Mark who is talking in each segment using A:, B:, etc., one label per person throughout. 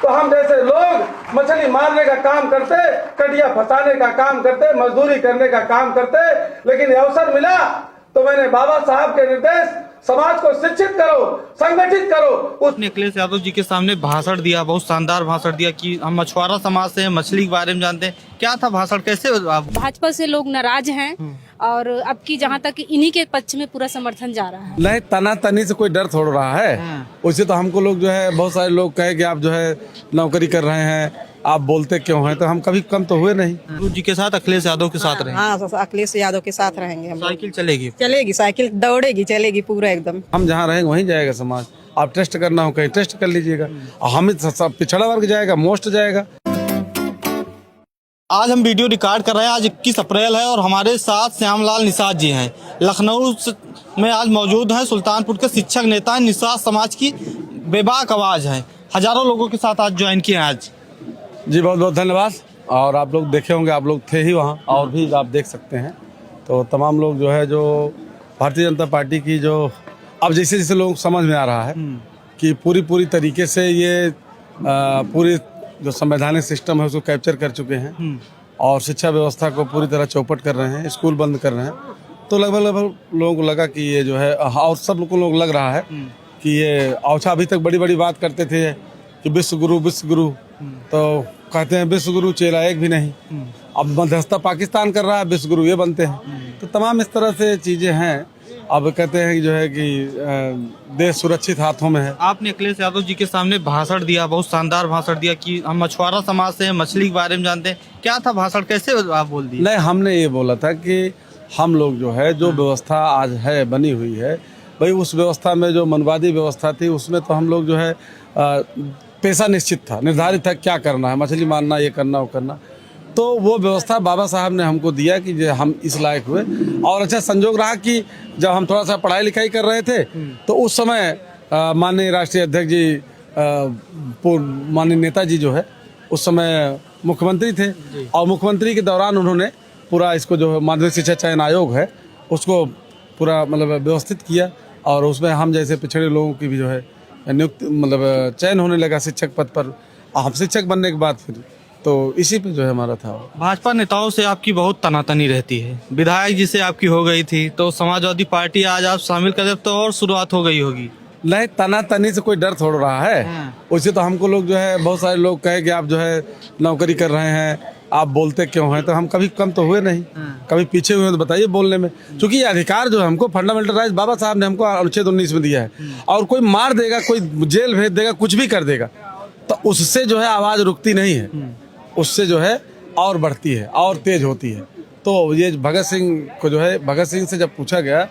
A: तो हम जैसे लोग मछली मारने का काम करते, कटिया फंसाने का काम करते, मजदूरी करने का काम करते, लेकिन अवसर मिला तो मैंने बाबा साहब के निर्देश, समाज को शिक्षित करो, संगठित करो।
B: उसने अखिलेश यादव जी के सामने भाषण दिया, बहुत शानदार भाषण दिया कि हम मछुआरा समाज से हैं, मछली के बारे में जानते हैं। क्या था भाषण, कैसे आप?
C: भाजपा से लोग नाराज हैं और अब की जहाँ तक इन्हीं के पक्ष में पूरा समर्थन जा रहा है।
D: नहीं, तनातनी से कोई डर थोड़ रहा है। उससे तो हमको लोग जो है, बहुत सारे लोग कहे कि आप जो है नौकरी कर रहे हैं, आप बोलते क्यों हैं, तो हम कभी कम तो हुए नहीं।
B: गुरु जी के साथ अखिलेश यादव के साथ रहे।
E: हाँ, अखिलेश यादव के साथ रहेंगे हम।
B: साइकिल चलेगी,
E: चलेगी साइकिल, दौड़ेगी, चलेगी पूरा एकदम।
D: हम जहाँ रहेंगे वहीं जाएगा समाज। आप टेस्ट करना हो कहीं टेस्ट कर लीजिएगा। हम पिछड़ा वर्ग जाएगा, मोस्ट जाएगा।
B: आज हम वीडियो रिकॉर्ड कर रहे हैं। आज 21 अप्रैल है और हमारे साथ श्यामलाल निषाद जी हैं। लखनऊ में आज मौजूद हैं। सुल्तानपुर के शिक्षक नेता हैं। निषाद समाज की बेबाक आवाज़ है। हजारों लोगों के साथ आज ज्वाइन किए हैं। आज
D: जी बहुत बहुत धन्यवाद। और आप लोग देखे होंगे, आप लोग थे ही वहाँ, और भी आप देख सकते हैं। तो तमाम लोग जो है, जो भारतीय जनता पार्टी की जो अब जैसे जैसे लोग समझ में आ रहा है कि पूरी तरीके से ये पूरी जो संवैधानिक सिस्टम है उसको कैप्चर कर चुके हैं और शिक्षा व्यवस्था को पूरी तरह चौपट कर रहे हैं, स्कूल बंद कर रहे हैं। तो लगभग लोगों को लगा कि ये जो है, और सब लोग लग रहा है कि ये औछा अभी तक बड़ी बड़ी बात करते थे कि विश्व गुरु, तो कहते हैं विश्व गुरु चेला एक भी नहीं। अब मध्यस्थता पाकिस्तान कर रहा है, विश्व गुरु ये बनते हैं। तो तमाम इस तरह से चीज़ें हैं। अब कहते हैं कि जो है कि देश सुरक्षित हाथों में है।
B: आपने अखिलेश यादव जी के सामने भाषण दिया, बहुत शानदार भाषण दिया कि हम मछुआरा समाज से हैं, मछली के बारे में जानते हैं। क्या था भाषण, कैसे आप बोल दिए?
D: नहीं, हमने ये बोला था कि हम लोग जो है, जो व्यवस्था आज है बनी हुई है, भाई उस व्यवस्था में जो मनवादी व्यवस्था थी उसमें तो हम लोग जो है पेशा निश्चित था, निर्धारित था क्या करना है, मछली मारना, ये करना, वो करना। तो वो व्यवस्था बाबा साहब ने हमको दिया कि हम इस लायक हुए। और अच्छा संजोग रहा कि जब हम थोड़ा सा पढ़ाई लिखाई कर रहे थे तो उस समय माननीय राष्ट्रीय अध्यक्ष जी, माननीय नेताजी जो है उस समय मुख्यमंत्री थे और मुख्यमंत्री के दौरान उन्होंने पूरा इसको जो माध्यमिक शिक्षा चयन आयोग है उसको पूरा मतलब व्यवस्थित किया और उसमें हम जैसे पिछड़े लोगों की भी जो है नियुक्त मतलब चयन होने लगा शिक्षक पद पर। हम शिक्षक बनने के बाद फिर तो इसी पे जो है हमारा था।
B: भाजपा नेताओं से आपकी बहुत तनातनी रहती है। विधायक जी से आपकी हो गई थी, तो समाजवादी पार्टी आज आप शामिल कर तो और शुरुआत हो गई होगी।
D: नहीं, तनातनी से कोई डर थोड़ रहा है। उससे तो हमको लोग जो है, बहुत सारे लोग कहे कि आप जो है नौकरी कर रहे हैं, आप बोलते क्यों हैं, तो हम कभी कम तो हुए नहीं, कभी पीछे हुए तो बताइए बोलने में। क्योंकि ये अधिकार जो है हमको फंडामेंटल राइट बाबा साहब ने हमको अनुच्छेद 19 में दिया है। और कोई मार देगा, कोई जेल भेज देगा, कुछ भी कर देगा, तो उससे जो है आवाज़ रुकती नहीं है, उससे जो है और बढ़ती है और तेज होती है। तो ये भगत सिंह को जो है, भगत सिंह से जब पूछा गया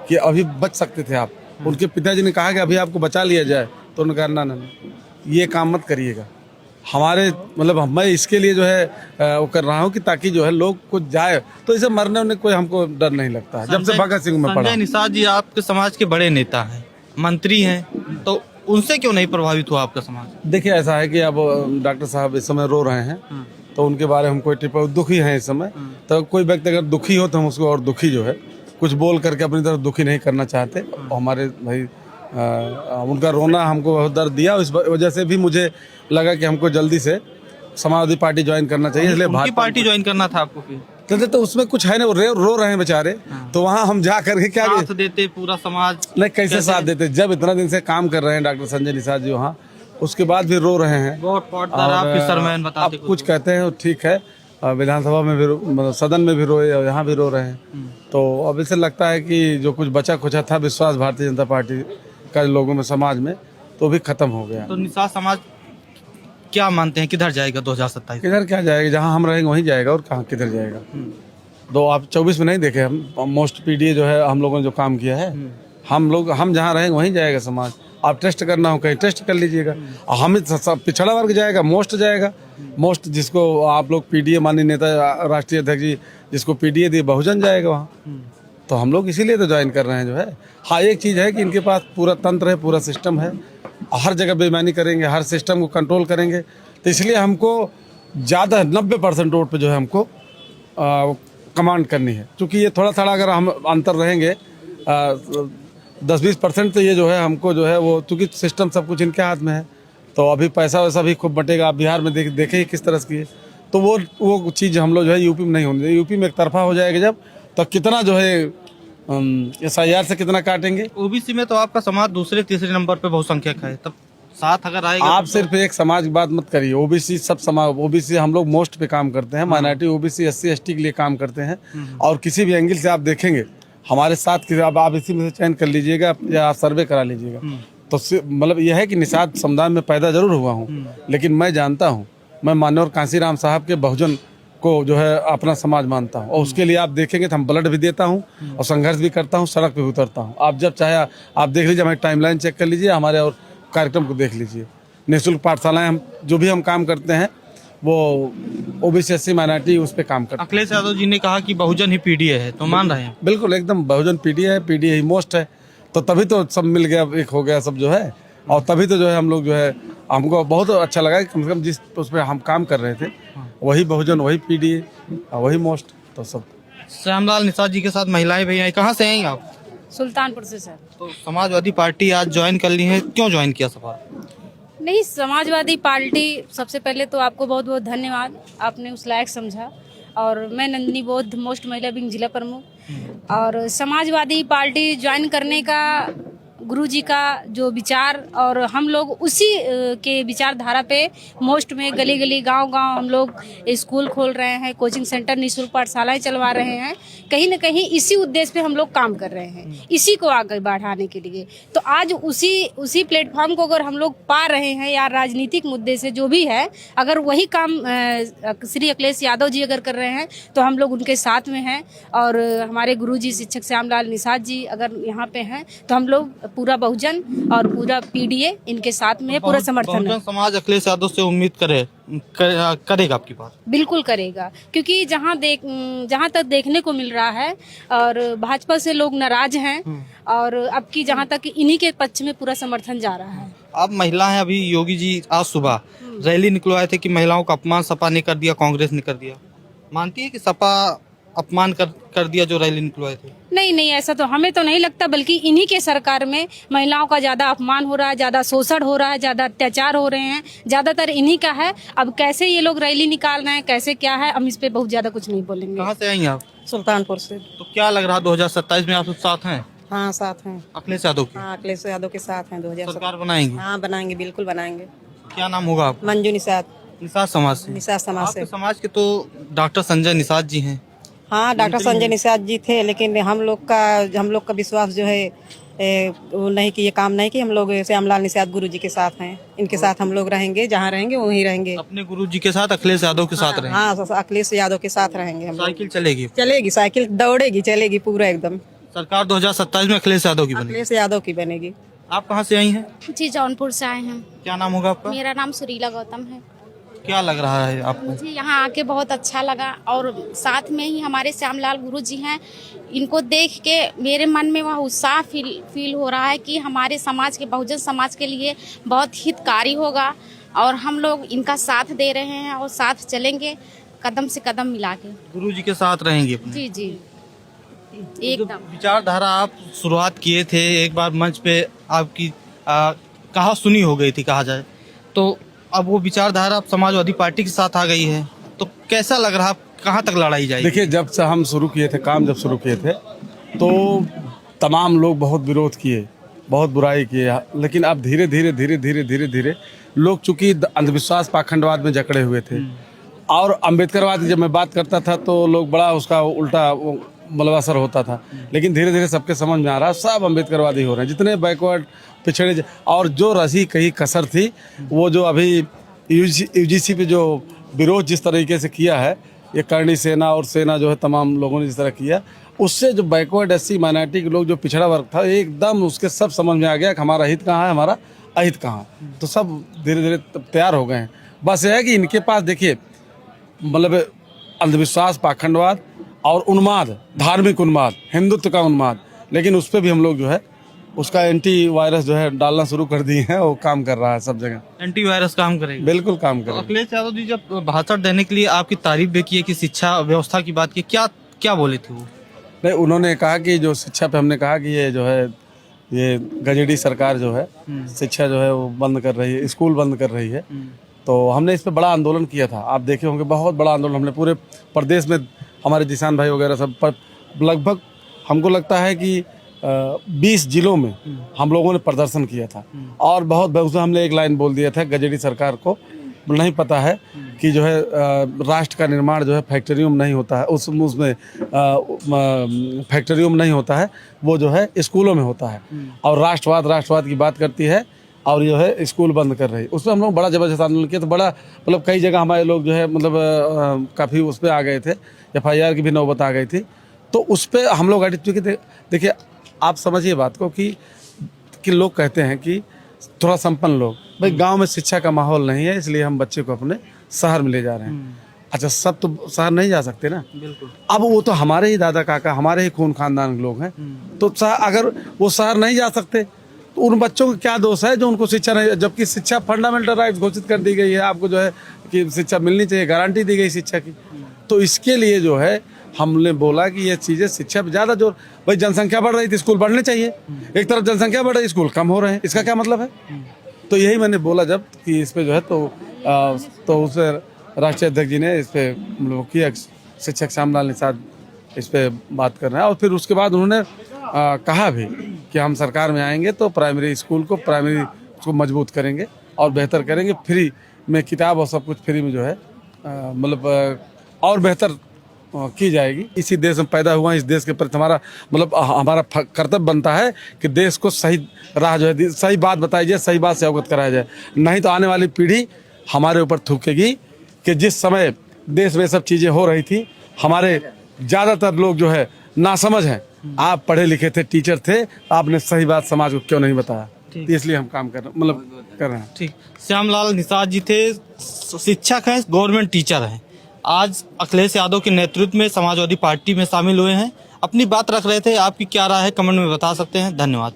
D: कि अभी बच सकते थे आप, उनके पिताजी ने कहा कि अभी आपको बचा लिया जाए, तो उन्होंने कहा ना, ये काम मत करिएगा। हमारे मतलब मैं इसके लिए जो है वो कर रहा हूँ कि ताकि जो है लोग कुछ जाए, तो इसे मरने में कोई हमको डर नहीं लगता है। जब से भगत सिंह में पढ़ा।
B: संजय निषाद जी आपके समाज के बड़े नेता हैं, मंत्री हैं, तो उनसे क्यों नहीं प्रभावित हुआ आपका समाज?
D: देखिए ऐसा है कि अब डॉक्टर साहब इस समय रो रहे हैं, तो उनके बारे में हम कोई टिप्पणी, दुखी हैं इस समय। तो कोई व्यक्ति अगर दुखी हो तो हम उसको और दुखी जो है कुछ बोल करके अपनी तरफ दुखी नहीं करना चाहते। और हमारे भाई उनका रोना हमको बहुत दर्द दिया, इस वजह से भी मुझे लगा कि हमको जल्दी से समाजवादी पार्टी ज्वाइन करना चाहिए। इसलिए
B: उनकी पार्टी ज्वाइन करना था आपको फिर?
D: तो उसमें कुछ है ना, वो रो रहे हैं बेचारे, तो वहाँ हम जा करके क्या
B: साथ देते पूरा समाज?
D: नहीं, कैसे साथ देते, जब इतना दिन से काम कर रहे हैं डॉक्टर संजय निषाद जी वहाँ, उसके बाद भी रो रहे हैं।
B: आप
D: कुछ कहते हैं ठीक है, विधानसभा में भी मतलब सदन में भी रोए और यहाँ भी रो रहे हैं। तो अब इसे लगता है कि जो कुछ बचा खुचा था विश्वास भारतीय जनता पार्टी का लोगों में, समाज में, तो भी खत्म हो गया।
B: तो निषाद समाज क्या मानते हैं, किधर जाएगा 2027?
D: किधर क्या जाएगा, जहाँ हम रहेंगे वहीं जाएगा, और कहाँ किधर जाएगा। तो आप 24 में नहीं देखे हम मोस्ट पीडीए जो है हम लोगों ने जो काम किया है, हम जहाँ रहेंगे वहीं जाएगा समाज। आप टेस्ट करना हो कहीं टेस्ट कर लीजिएगा। हम पिछड़ा वर्ग जाएगा, मोस्ट जाएगा। मोस्ट जिसको आप लोग पीडीए, माननीय नेता राष्ट्रीय अध्यक्ष जी जिसको पीडीए दिए, बहुजन जाएगा वहाँ। तो हम लोग इसीलिए तो ज्वाइन कर रहे हैं जो है। हाँ, एक चीज़ है कि इनके पास पूरा तंत्र है, पूरा सिस्टम है, हर जगह बेईमानी करेंगे, हर सिस्टम को कंट्रोल करेंगे। तो इसलिए हमको ज़्यादा 90% वोट पे जो है हमको कमांड करनी है। क्योंकि ये थोड़ा थोड़ा अगर हम अंतर रहेंगे 10-20%, तो ये जो है हमको जो है वो, चूँकि सिस्टम सब कुछ इनके हाथ में है, तो अभी पैसा वैसा भी खूब बटेगा। आप बिहार में देखे ही किस तरह से किए, तो वो चीज़ हम लोग जो है यूपी में नहीं होनी चाहिए। यूपी में एक तरफा हो जाएगा जब, तो कितना जो है SIR से कितना काटेंगे।
B: ओबीसी में तो आपका समाज दूसरे तीसरे नंबर पे बहुसंख्यक है, तब साथ अगर आएगा
D: आप सिर्फ एक समाज की बात मत करिए। ओबीसी सब समाज, ओबीसी हम लोग मोस्ट पे काम करते हैं, माइनॉरिटी OBC SC ST के लिए काम करते हैं। और किसी भी एंगल से आप देखेंगे हमारे साथ आप इसी में से चयन कर लीजिएगा या आप सर्वे करा लीजिएगा। तो मतलब यह है कि निषाद समुदाय में पैदा जरूर हुआ हूँ, लेकिन मैं जानता हूँ, मैं मान्यवर कांसीराम साहब के बहुजन को जो है अपना समाज मानता हूँ। और उसके लिए आप देखेंगे तो हम ब्लड भी देता हूँ और संघर्ष भी करता हूँ, सड़क पे भी उतरता हूँ। आप जब चाहे आप देख लीजिए, हमारी टाइमलाइन चेक कर लीजिए, हमारे और कार्यक्रम को देख लीजिए। निःशुल्क पाठशालाएं हम जो भी हम काम करते हैं वो OBC SC माइनॉरिटी उस पर काम करते हैं।
B: अखिलेश यादव जी ने कहा कि बहुजन ही PDA है, तो मान रहे हैं?
D: बिल्कुल एकदम, बहुजन PDA है, PDA ही मोस्ट है। तो तभी तो सब मिल गया, एक हो गया सब जो है। और तभी तो जो है हम लोग जो है, हमको बहुत अच्छा लगा कि कम से कम जिस उस पर हम काम कर रहे थे वही बहुजन, वही PDA, वही मोस्ट। तो सब
B: श्यामलाल निषाद जी के साथ महिलाएं भी आई, कहाँ से आई आप?
C: सुल्तानपुर से सर।
B: तो समाजवादी पार्टी आज ज्वाइन कर ली है, क्यों ज्वाइन किया सपा?
C: नहीं, समाजवादी पार्टी, सबसे पहले तो आपको बहुत बहुत धन्यवाद, आपने उस लायक समझा। और मैं नंदिनी बौद्ध, मोस्ट महिला विंग जिला प्रमुख। और समाजवादी पार्टी ज्वाइन करने का गुरुजी का जो विचार, और हम लोग उसी के विचारधारा पे मोस्ट में गली गली गांव-गांव हम लोग स्कूल खोल रहे हैं, कोचिंग सेंटर, निःशुल्क पाठशालाएं चलवा रहे हैं। कहीं न कहीं इसी उद्देश्य पे हम लोग काम कर रहे हैं, इसी को आगे बढ़ाने के लिए। तो आज उसी प्लेटफॉर्म को अगर हम लोग पा रहे हैं, या राजनीतिक मुद्दे से जो भी है, अगर वही काम श्री अखिलेश यादव जी अगर कर रहे हैं तो हम लोग उनके साथ में हैं। और हमारे गुरुजी शिक्षक श्यामलाल निषाद जी अगर यहाँ पे हैं तो हम लोग पूरा बहुजन और पूरा PDA इनके साथ में पूरा समर्थन है।
B: बहुजन समाज अखिलेश यादव से उम्मीद करेगा आपकी बात?
C: बिल्कुल करेगा, क्योंकि जहाँ तक देखने को मिल रहा है, और भाजपा से लोग नाराज हैं, और अब की जहाँ तक इन्हीं के पक्ष में पूरा समर्थन जा रहा है।
B: अब महिला है, अभी योगी जी आज सुबह रैली निकलवाए थे कि महिलाओं का अपमान सपा ने कर दिया, कांग्रेस ने कर दिया। मानती है कि सपा अपमान कर दिया जो रैली निकलवाए थे?
C: नहीं, ऐसा तो हमें तो नहीं लगता, बल्कि इन्हीं के सरकार में महिलाओं का ज्यादा अपमान हो रहा है, ज्यादा शोषण हो रहा है, ज्यादा अत्याचार हो रहे हैं, ज्यादातर इन्हीं का है। अब कैसे ये लोग रैली निकाल रहे हैं, कैसे क्या है, हम इस पे बहुत ज्यादा कुछ नहीं बोलेंगे।
B: कहाँ से आई आप?
E: सुल्तानपुर से।
B: तो क्या लग रहा है 2027 में आप सब साथ हैं?
E: हाँ, साथ हैं।
B: अखिलेश यादव की
E: हाँ, अखिलेश यादव के साथ हैं। 2000
B: सरकार बनाएंगे?
E: हाँ, बनाएंगे, बिल्कुल बनाएंगे।
B: क्या नाम होगा आपका?
E: मंजू निषाद,
B: निषाद समाज से?
E: निषाद समाज से।
B: आपके समाज के तो डॉक्टर संजय निषाद जी हैं।
E: हाँ, डॉक्टर संजय निषाद जी थे, लेकिन हम लोग का विश्वास जो है वो नहीं कि ये काम नहीं कि हम लोग श्यामलाल निषाद गुरुजी के साथ हैं। इनके साथ हम लोग रहेंगे, जहाँ रहेंगे वहीं रहेंगे।
B: अपने गुरुजी के साथ अखिलेश यादव के साथ रहेंगे?
E: हाँ, अखिलेश यादव के साथ रहेंगे हम लोग।
B: साइकिल
E: चलेगी, साइकिल दौड़ेगी, चलेगी पूरा एकदम।
B: सरकार 2027 में अखिलेश यादव की बनेगी?
E: अखिलेश यादव की बनेगी।
B: आप कहाँ से आई हैं?
C: जी, जौनपुर से आए हैं।
B: क्या नाम होगा आपका?
C: मेरा नाम सुरीला गौतम है।
B: क्या लग रहा है आपको?
C: मुझे यहाँ आके बहुत अच्छा लगा, और साथ में ही हमारे श्यामलाल गुरु जी हैं। इनको देख के मेरे मन में वह उत्साह फील हो रहा है कि हमारे समाज के, बहुजन समाज के लिए बहुत हितकारी होगा, और हम लोग इनका साथ दे रहे हैं और साथ चलेंगे कदम से कदम मिला के।
B: गुरु जी के साथ रहेंगे?
C: जी, एकदम।
B: विचारधारा आप शुरुआत किए थे, एक बार मंच पे आपकी कहा सुनी हो गई थी कहा जाए, तो अब वो विचारधारा अब समाजवादी पार्टी के साथ आ गई है, तो कैसा लग रहा है, कहाँ तक लड़ाई जाएगी?
D: देखिए, जब से हम शुरू किए थे, काम जब शुरू किए थे, तो तमाम लोग बहुत विरोध किए, बहुत बुराई किए, लेकिन अब धीरे धीरे लोग चूंकि अंधविश्वास पाखंडवाद में जकड़े हुए थे, और अम्बेडकरवाद की जब मैं बात करता था तो लोग बड़ा उसका उल्टा मतलब असर होता था, लेकिन धीरे धीरे सबके समझ में आ रहा है, सब अम्बेडकरवादी हो रहे हैं, जितने बैकवर्ड पिछड़े। और जो रसी कहीं कसर थी, वो जो अभी UGC पे जो विरोध जिस तरीके से किया है, ये करणी सेना और सेना जो है तमाम लोगों ने जिस तरह किया, उससे जो बैकवर्ड SC माइनॉरिटी के लोग, जो पिछड़ा वर्ग था, एकदम उसके सब समझ में आ गया कि हमारा हित कहाँ है, हमारा अहित कहाँ। तो सब धीरे धीरे तैयार हो गए हैं। बस यह है कि इनके पास देखिए मतलब अंधविश्वास, पाखंडवाद और उन्माद, धार्मिक उन्माद, हिंदुत्व का उन्माद, लेकिन उस पर भी हम लोग जो है उसका एंटी वायरस जो है डालना शुरू कर दिए हैं। वो काम कर रहा है सब जगह,
B: एंटी वायरस काम करेगा? बिल्कुल काम करेगा। अखिलेश यादव जी जब भाषण देने के लिए आपकी तारीफ भी की, कि शिक्षा व्यवस्था की बात की, क्या बोले थे वो?
D: नहीं, उन्होंने कहा कि जो शिक्षा पे हमने कहा कि ये जो है ये गजेडी सरकार जो है शिक्षा जो है वो बंद कर रही है, स्कूल बंद कर रही है। तो हमने इस पे बड़ा आंदोलन किया था, आप देखे होंगे बहुत बड़ा आंदोलन हमने पूरे प्रदेश में, हमारे किसान भाई वगैरह सब पर लगभग हमको लगता है कि 20 जिलों में हम लोगों ने प्रदर्शन किया था। और बहुत उसमें हमने एक लाइन बोल दिया था, गजेडी सरकार को नहीं पता है कि जो है राष्ट्र का निर्माण जो है फैक्ट्रियों में नहीं होता है, उसमें फैक्ट्रियों में नहीं होता है, वो जो है स्कूलों में होता है। और राष्ट्रवाद की बात करती है और जो है स्कूल बंद कर रही है। उसमें हम लोग बड़ा जबरदस्त आंदोलन किया। तो बड़ा मतलब कई जगह हमारे लोग जो है मतलब काफ़ी उस पर आ गए थे, FIR की भी नौबत आ गई थी। तो उस पर हम लोग देखिए आप समझिए बात को कि लोग कहते हैं कि थोड़ा संपन्न लोग, भाई गांव में शिक्षा का माहौल नहीं है इसलिए हम बच्चे को अपने शहर में ले जा रहे हैं। अच्छा, सब तो शहर नहीं जा सकते ना,
B: बिल्कुल।
D: अब वो तो हमारे ही दादा काका, हमारे ही खून खानदान के लोग हैं। तो अगर वो शहर नहीं जा सकते तो उन बच्चों का क्या दोष है जो उनको शिक्षा नहीं, जबकि शिक्षा फंडामेंटल राइट घोषित कर दी गई है, आपको जो है कि शिक्षा मिलनी चाहिए, गारंटी दी गई शिक्षा की। तो इसके लिए जो है हमने बोला कि ये चीज़ें शिक्षा पे ज़्यादा जोर, भाई जनसंख्या बढ़ रही थी स्कूल बढ़ने चाहिए, एक तरफ जनसंख्या बढ़ रही स्कूल कम हो रहे हैं, इसका क्या मतलब है? तो यही मैंने बोला जब कि इस पे जो है तो उस राष्ट्रीय अध्यक्ष जी ने इस पे मतलब किया, शिक्षक श्यामलाल निषाद इस पे बात कर रहे हैं। और फिर उसके बाद उन्होंने कहा भी कि हम सरकार में आएंगे तो प्राइमरी स्कूल को मजबूत करेंगे और बेहतर करेंगे, फ्री में किताब और सब कुछ फ्री में जो है मतलब और बेहतर की जाएगी। इसी देश में पैदा हुआ, इस देश के प्रति हमारा कर्तव्य बनता है कि देश को सही राह जो है, सही बात बताई जाए, सही बात से अवगत कराया जाए। नहीं तो आने वाली पीढ़ी हमारे ऊपर थूकेगी कि जिस समय देश में सब चीज़ें हो रही थी, हमारे ज़्यादातर लोग जो है नासमझ हैं। आप पढ़े लिखे थे, टीचर थे, आपने सही बात समाज को क्यों नहीं बताया? इसलिए हम काम कर रहे हैं।
B: ठीक, श्यामलाल निषाद जी थे, शिक्षक हैं, गवर्नमेंट टीचर हैं। आज अखिलेश यादव के नेतृत्व में समाजवादी पार्टी में शामिल हुए हैं, अपनी बात रख रहे थे। आपकी क्या राय है कमेंट में बता सकते हैं। धन्यवाद।